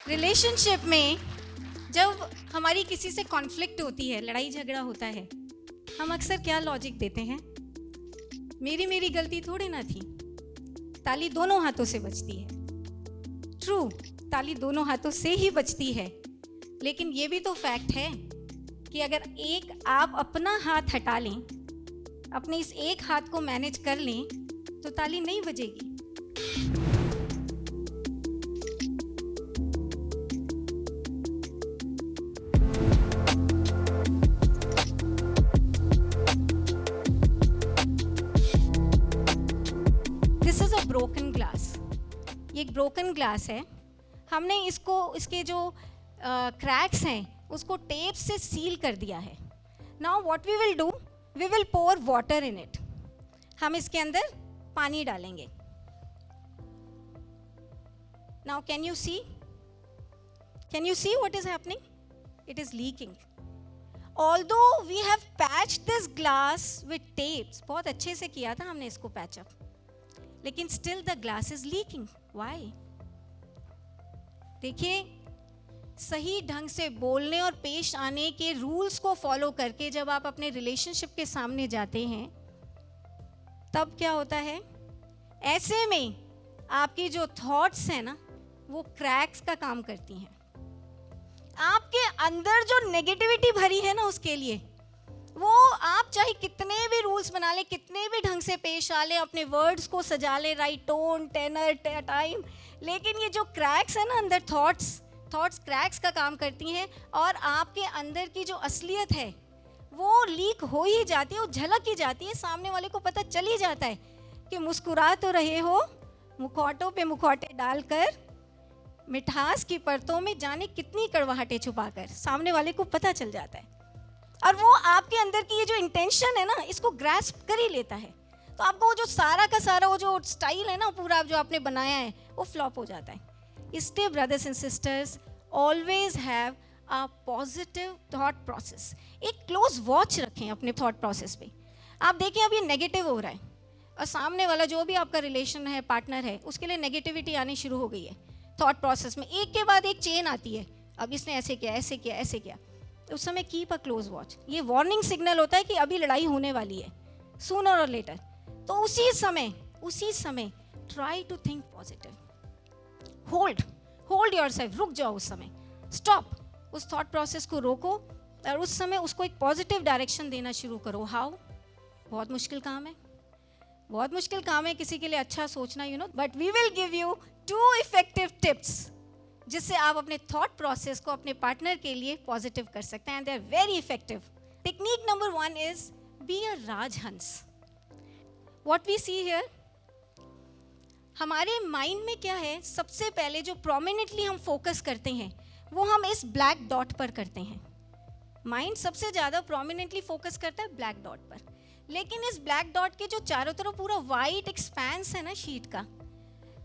Relationship में जब हमारी किसी से कॉन्फ्लिक्ट होती है, लड़ाई झगड़ा होता है, हम अक्सर क्या लॉजिक देते हैं? मेरी गलती थोड़ी ना थी। ताली दोनों हाथों से बजती है। ट्रू, ताली दोनों हाथों से ही बजती है, लेकिन ये भी तो फैक्ट है कि अगर एक आप अपना हाथ हटा लें, अपने इस एक हाथ को मैनेज कर लें, तो ताली नहीं बजेगी। This is a broken glass. ये एक ब्रोकन ग्लास है। हमने इसके जो क्रैक्स हैं उसको टेप से सील कर दिया है। Now what we will do, we will pour water in it. हम इसके अंदर पानी डालेंगे। Now can you see what is happening? It is leaking. Although we have patched this glass with tapes, बहुत अच्छे से किया था हमने इसको पैचअप, लेकिन still the glass is leaking. Why? देखिए, सही ढंग से बोलने और पेश आने के रूल्स को फॉलो करके जब आप अपने रिलेशनशिप के सामने जाते हैं, तब क्या होता है? ऐसे में आपकी जो थॉट्स हैं ना, वो क्रैक्स का काम करती हैं। आपके अंदर जो नेगेटिविटी भरी है ना, उसके लिए वो आप चाहे कितने भी रूल्स बना ले, कितने भी ढंग से पेश आ ले, अपने वर्ड्स को सजा ले, राइट टोन, टेनर, टाइम, लेकिन ये जो क्रैक्स है ना अंदर, थॉट्स क्रैक्स का काम करती हैं, और आपके अंदर की जो असलियत है वो लीक हो ही जाती है, वो झलक ही जाती है। सामने वाले को पता चल ही जाता है कि मुस्कुरा तो रहे हो, मुखौटों पे मुखौटे डालकर, मिठास की परतों में जाने कितनी कड़वाहटें छुपाकर, सामने वाले को पता चल जाता है। और वो आपके अंदर की ये जो इंटेंशन है ना, इसको ग्रैस्प कर ही लेता है। तो आपको वो जो सारा का सारा वो जो स्टाइल है ना पूरा जो आपने बनाया है, वो फ्लॉप हो जाता है। इसलिए brothers and sisters, always have a positive thought process. एक क्लोज वॉच रखें अपने थॉट प्रोसेस पे। आप देखिए, अब ये नेगेटिव हो रहा है और सामने वाला जो भी आपका रिलेशन है, पार्टनर है, उसके लिए नेगेटिविटी आनी शुरू हो गई है थॉट प्रोसेस में। एक के बाद एक चेन आती है, अब इसने ऐसे किया, ऐसे किया, ऐसे किया। उस समय कीप अ क्लोज वॉच। ये वार्निंग सिग्नल होता है कि अभी लड़ाई होने वाली है, सूनर और लेटर। तो उसी समय try to think positive. Hold yourself, रुक जाओ उस समय, स्टॉप, उस थॉट प्रोसेस को रोको और उस समय उसको एक पॉजिटिव डायरेक्शन देना शुरू करो। हाउ? बहुत मुश्किल काम है किसी के लिए अच्छा सोचना, but we will give you 2 effective tips जिससे आप अपने थॉट प्रोसेस को अपने पार्टनर के लिए पॉजिटिव कर सकते हैं, and they are very effective. Technique number 1 is be a rajhans. What we see here, हमारे माइंड में क्या है, सबसे पहले जो प्रोमिनेंटली हम फोकस करते हैं वो हम इस ब्लैक डॉट पर करते हैं। माइंड सबसे ज़्यादा प्रोमिनेंटली फोकस करता है ब्लैक डॉट पर, लेकिन इस ब्लैक डॉट के जो चारों तरफ पूरा वाइट एक्सपेंस है ना शीट का,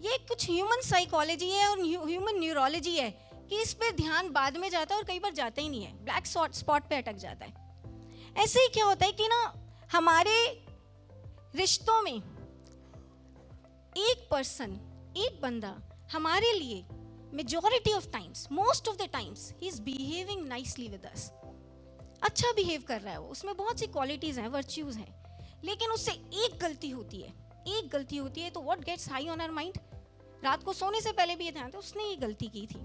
ये कुछ ह्यूमन साइकोलॉजी है और ह्यूमन न्यूरोलॉजी है कि इस पे ध्यान बाद में जाता है और कई बार जाता ही नहीं है, ब्लैक स्पॉट पे अटक जाता है। ऐसे ही क्या होता है कि ना, हमारे रिश्तों में एक बंदा हमारे लिए majority of times, most of the times, he is behaving nicely with us. अच्छा बिहेव कर रहा है वो, उसमें बहुत सी क्वालिटीज हैं, वर्च्यूज हैं, लेकिन उससे एक गलती होती है तो what gets high on our mind? रात को सोने से पहले भी ये ध्यान था, उसने ये गलती की थी,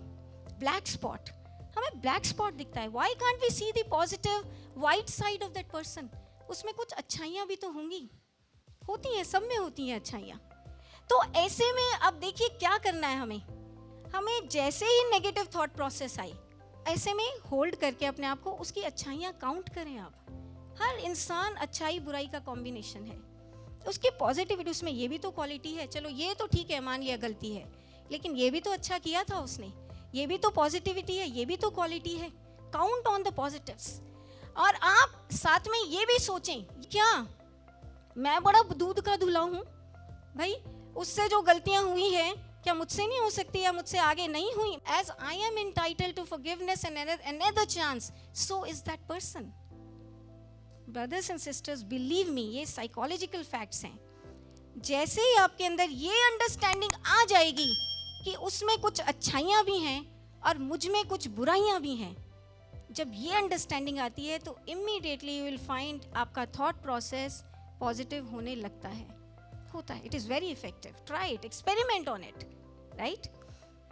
ब्लैक स्पॉट, हमें ब्लैक स्पॉट दिखता है। Why can't we see the positive white side of that person? उसमें कुछ अच्छाइयाँ भी तो होती हैं, सब में होती हैं अच्छाइयाँ। तो ऐसे में अब देखिए क्या करना है हमें जैसे ही नेगेटिव थॉट प्रोसेस आई, ऐसे में होल्ड करके अपने आप को, उसकी अच्छाइयाँ काउंट करें आप। हर इंसान अच्छाई बुराई का कॉम्बिनेशन है, उसकी पॉजिटिविटी, उसमें ये भी तो क्वालिटी है, चलो ये तो ठीक है, मान लिया गलती है, लेकिन ये भी तो अच्छा किया था उसने, ये भी तो पॉजिटिविटी है, ये भी तो क्वालिटी है। Count on the positives. और आप साथ में ये भी सोचें, क्या मैं बड़ा दूध का धुला हूँ भाई, उससे जो गलतियां हुई हैं क्या मुझसे नहीं हो सकती या मुझसे आगे नहीं हुई? As I am entitled to forgiveness and another chance, so is that person. Brothers and sisters, believe me, ये साइकोलॉजिकल फैक्ट्स हैं। जैसे ही आपके अंदर ये अंडरस्टैंडिंग आ जाएगी कि उसमें कुछ अच्छाइयाँ भी हैं और मुझ में कुछ बुराइयां भी हैं, जब ये अंडरस्टैंडिंग आती है तो इमीडिएटली यू विल फाइंड आपका थॉट प्रोसेस पॉजिटिव होने लगता है, होता है. It is very effective. Try it, experiment on it, right.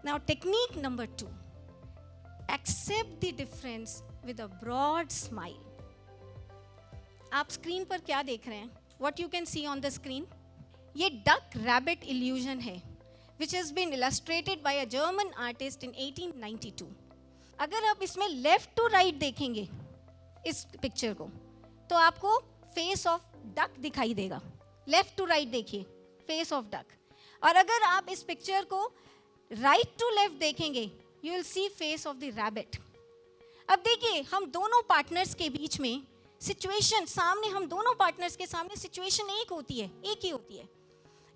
Now technique number 2, accept the difference with a broad smile. आप स्क्रीन पर क्या देख रहे हैं? What you can see on the screen, ये डक रैबिट इल्यूजन है which has been illustrated by a German artist in 1892. अगर आप इसमें लेफ्ट टू राइट देखेंगे इस पिक्चर को तो आपको फेस ऑफ डक दिखाई देगा. लेफ्ट टू राइट देखिए, फेस ऑफ डक. और अगर आप इस पिक्चर को राइट टू लेफ्ट देखेंगे you will see face of the rabbit. अब देखिए, हम दोनों पार्टनर्स के बीच में सिचुएशन सामने, हम दोनों पार्टनर्स के सामने सिचुएशन एक होती है, एक ही होती है.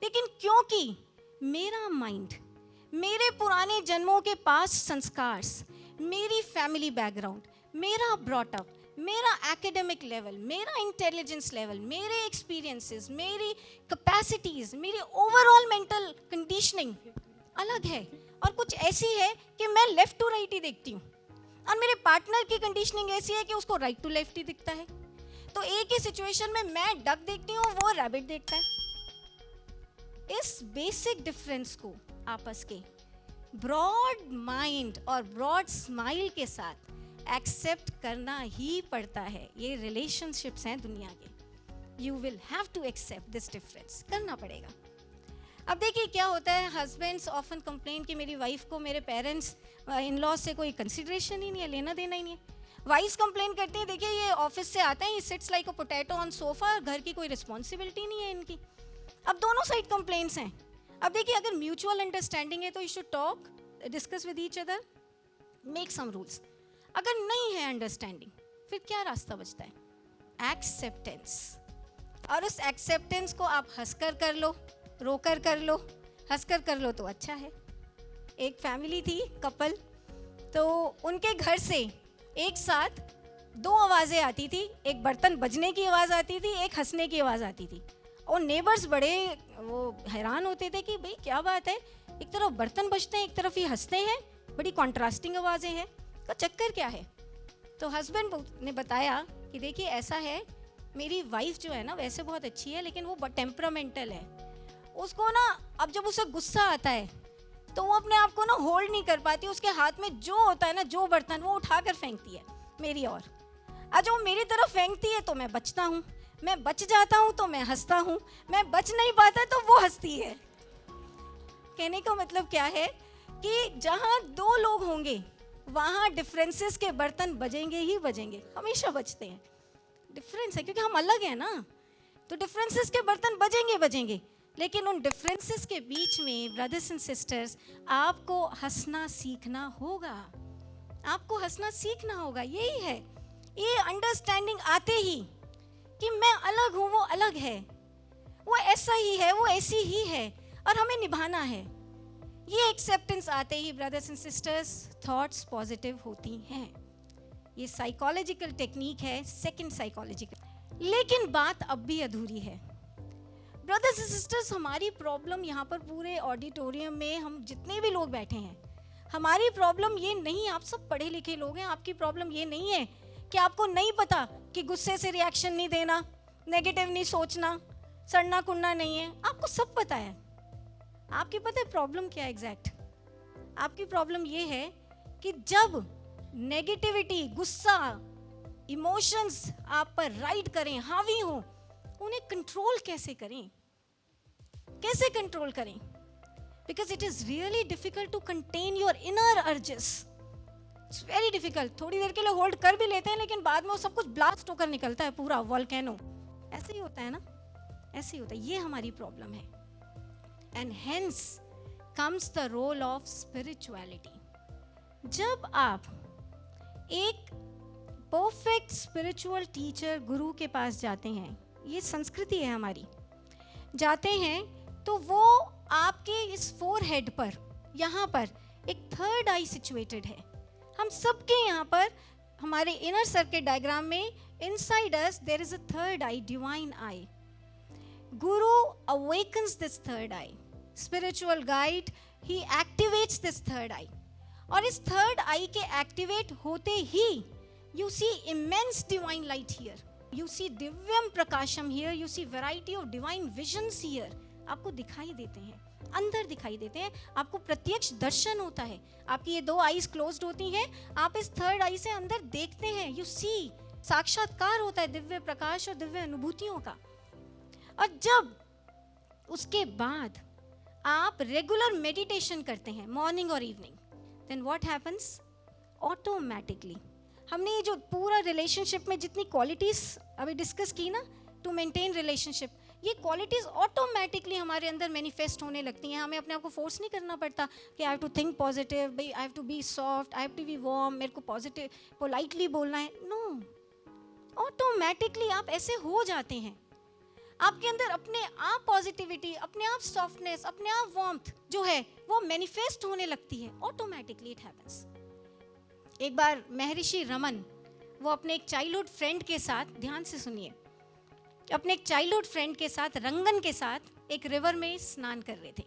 लेकिन क्योंकि मेरा माइंड, मेरे पुराने जन्मों के पास संस्कार, मेरी फैमिली बैकग्राउंड, मेरा ब्रॉटअप, मेरा एकेडमिक लेवल, मेरा इंटेलिजेंस लेवल, मेरे एक्सपीरियंसेस, मेरी कैपेसिटीज, मेरी ओवरऑल मेंटल कंडीशनिंग अलग है. और कुछ ऐसी है कि मैं लेफ्ट टू राइट ही देखती हूँ और मेरे पार्टनर की कंडीशनिंग ऐसी है कि उसको राइट टू लेफ्ट ही दिखता है. तो एक ही सिचुएशन में मैं डक देखती हूँ, वो रैबिट देखता है. इस बेसिक डिफरेंस को आपस के ब्रॉड माइंड और ब्रॉड स्माइल के साथ एक्सेप्ट करना ही पड़ता है. ये रिलेशनशिप्स हैं दुनिया के. You will have to accept this difference, करना पड़ेगा. अब देखिए क्या होता है, हस्बैंड्स ऑफन कंप्लेन कि मेरी वाइफ को मेरे पेरेंट्स इन लॉ से कोई कंसिडरेशन ही नहीं है, लेना देना ही नहीं है. वाइफ्स कंप्लेन करती हैं, देखिए ये ऑफिस से आते हैं, ये sits like a potato on sofa, घर की कोई रिस्पॉन्सिबिलिटी नहीं है इनकी. अब दोनों साइड कंप्लेंट्स हैं. अब देखिए, अगर म्यूचुअल अंडरस्टैंडिंग है तो you should talk, discuss with each other, make some rules. अगर नहीं है अंडरस्टैंडिंग फिर क्या रास्ता बचता है? एक्सेप्टेंस. और उस एक्सेप्टेंस को आप हंसकर कर लो, रोकर कर लो. हंसकर कर लो तो अच्छा है. एक फैमिली थी, कपल, तो उनके घर से एक साथ 2 आवाज़ें आती थी. एक बर्तन बजने की आवाज़ आती थी, एक हंसने की आवाज़ आती थी. और नेबर्स बड़े वो हैरान होते थे कि भाई क्या बात है, एक तरफ बर्तन बजते हैं, एक तरफ ये हंसते हैं, बड़ी कॉन्ट्रास्टिंग आवाज़ें हैं, तो चक्कर क्या है? तो हस्बैंड ने बताया कि देखिए ऐसा है, मेरी वाइफ जो है ना वैसे बहुत अच्छी है लेकिन वो टेम्परामेंटल है. उसको ना, अब जब उसे गुस्सा आता है तो वो अपने आप को ना होल्ड नहीं कर पाती. उसके हाथ में जो होता है ना, जो बर्तन, वो उठा कर फेंकती है मेरी ओर. आज वो मेरी तरफ फेंकती है तो मैं बचता हूँ, मैं बच जाता हूँ तो मैं हंसता हूँ, मैं बच नहीं पाता तो वो हंसती है. कहने का मतलब क्या है कि जहाँ 2 लोग होंगे वहाँ डिफरेंसेस के बर्तन बजेंगे ही बजेंगे, हमेशा बजते हैं. डिफरेंस है क्योंकि हम अलग हैं ना, तो डिफरेंसेस के बर्तन बजेंगे बजेंगे. लेकिन उन डिफरेंसेस के बीच में ब्रदर्स एंड सिस्टर्स, आपको हंसना सीखना होगा. आपको हंसना सीखना होगा. यही है, ये अंडरस्टैंडिंग आते ही कि मैं अलग हूँ, वो अलग है, वो ऐसा ही है, वो ऐसी ही है और हमें निभाना है. ये एक्सेप्टेंस आते ही brothers and sisters thoughts positive होती हैं. ये साइकोलॉजिकल टेक्निक है, सेकंड साइकोलॉजिकल. लेकिन बात अब भी अधूरी है. ब्रदर्स एंड सिस्टर्स, हमारी प्रॉब्लम यहाँ पर पूरे ऑडिटोरियम में हम जितने भी लोग बैठे हैं, हमारी प्रॉब्लम ये नहीं, आप सब पढ़े लिखे लोग हैं, आपकी प्रॉब्लम ये नहीं है कि आपको नहीं पता कि गुस्से से रिएक्शन नहीं देना, नेगेटिव नहीं सोचना, सड़ना कुड़ना नहीं है. आपको सब पता है. आपकी पता है प्रॉब्लम क्या है एग्जैक्ट? आपकी प्रॉब्लम ये है कि जब नेगेटिविटी, गुस्सा, इमोशंस आप पर राइड करें, हावी हो, उन्हें कंट्रोल कैसे करें, कैसे कंट्रोल करें? Because it is really difficult to contain your inner urges. It's very difficult. थोड़ी देर के लिए होल्ड कर भी लेते हैं लेकिन बाद में वो सब कुछ ब्लास्ट होकर निकलता है, पूरा वोल्केनो. ऐसे ही होता है ना, ऐसे ही होता है. ये हमारी प्रॉब्लम है. And hence comes the role of spirituality. जब आप एक परफेक्ट स्पिरिचुअल टीचर, गुरु के पास जाते हैं, ये संस्कृति है हमारी, जाते हैं तो वो आपके इस फोरहेड पर, यहाँ पर एक थर्ड आई सिचुएटेड है. हम सबके यहाँ पर, हमारे इनर सर्किट डायग्राम में, inside us there is a third eye, divine eye. Guru awakens this third eye. Spiritual guide, he activates this third eye. और इस थर्ड आई के एक्टिवेट होते ही you see immense divine light here, you see दिव्यम प्रकाशम here, you see variety of divine visions here. आपको दिखाई देते हैं, अंदर दिखाई देते हैं, आपको प्रत्यक्ष दर्शन होता है। आपकी ये 2 आईज क्लोज्ड होती हैं, आप इस थर्ड आई से अंदर देखते हैं, यू सी, साक्षात्कार होता है दिव्य प्रकाश और दिव्य अनुभूतियों का। और जब उसके बाद आप रेगुलर मेडिटेशन करते हैं मॉर्निंग और evening, then what happens, automatically हमने ये जो पूरा रिलेशनशिप में जितनी क्वालिटीज अभी डिस्कस की ना टू मेंटेन रिलेशनशिप, ये क्वालिटीज ऑटोमेटिकली हमारे अंदर मैनिफेस्ट होने लगती हैं। हमें अपने आप को फोर्स नहीं करना पड़ता कि I have to think positive, I have to be soft, I have to be warm, मेरे को पॉजिटिव पोलाइटली बोलना है। नो, ऑटोमेटिकली आप ऐसे हो जाते हैं। आपके अंदर अपने आप पॉजिटिविटी, अपने आप सॉफ्टनेस, अपने आप वार्मथ जो है वो मैनिफेस्ट होने लगती है, ऑटोमेटिकली इट हैपेंस। एक बार महर्षि रमन वो अपने एक चाइल्डहुड फ्रेंड के साथ, ध्यान से सुनिए, अपने एक चाइल्डहुड फ्रेंड के साथ, रंगन के साथ एक रिवर में स्नान कर रहे थे।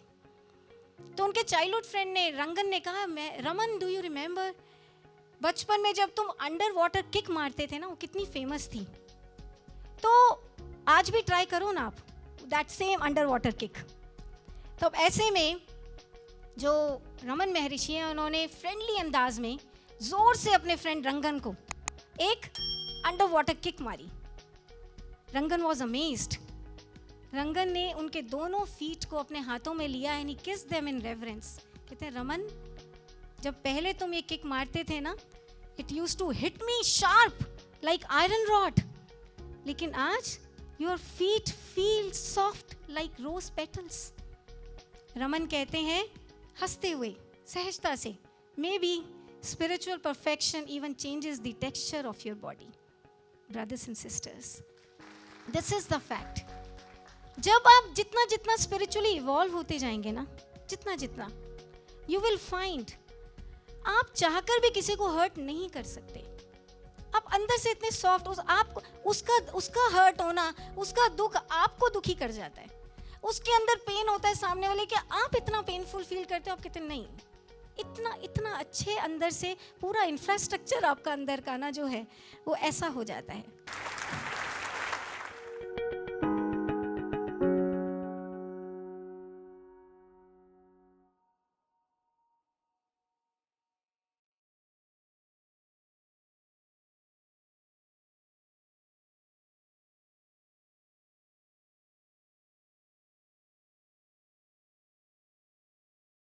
तो उनके चाइल्डहुड फ्रेंड ने, रंगन ने कहा, मैं रमन, डू यू रिमेंबर बचपन में जब तुम अंडर वाटर किक मारते थे ना, वो कितनी फेमस थी, तो आज भी ट्राई करो ना आप that same under water kick. तो अब ऐसे में जो रमन महर्षि हैं उन्होंने फ्रेंडली अंदाज में जोर से अपने फ्रेंड रंगन को एक अंडर वाटर किक मारी। रंगन वॉज अमेज्ड। रंगन ने उनके दोनों फीट को अपने हाथों में लिया and he kissed them in reverence. कहते हैं, रमन, जब पहले तुम ये किक मारते थे ना, it used to hit me sharp like iron rod, लेकिन आज your feet feel soft like rose petals. Raman कहते हैं हंसते हुए, सहजता से, maybe spiritual perfection even changes the texture of your body. Brothers and sisters, this is the fact. जब आप जितना जितना spiritually evolve होते जाएंगे ना, जितना जितना, you will find आप चाहकर भी किसी को hurt नहीं कर सकते। आप अंदर से इतने soft, उसका hurt होना, उसका दुख आपको दुखी कर जाता है। उसके अंदर पेन होता है सामने वाले, कि आप इतना पेनफुल फील करते हो, आप कहते नहीं, इतना अच्छे अंदर से पूरा इंफ्रास्ट्रक्चर आपका अंदर का ना जो है वो ऐसा हो जाता है।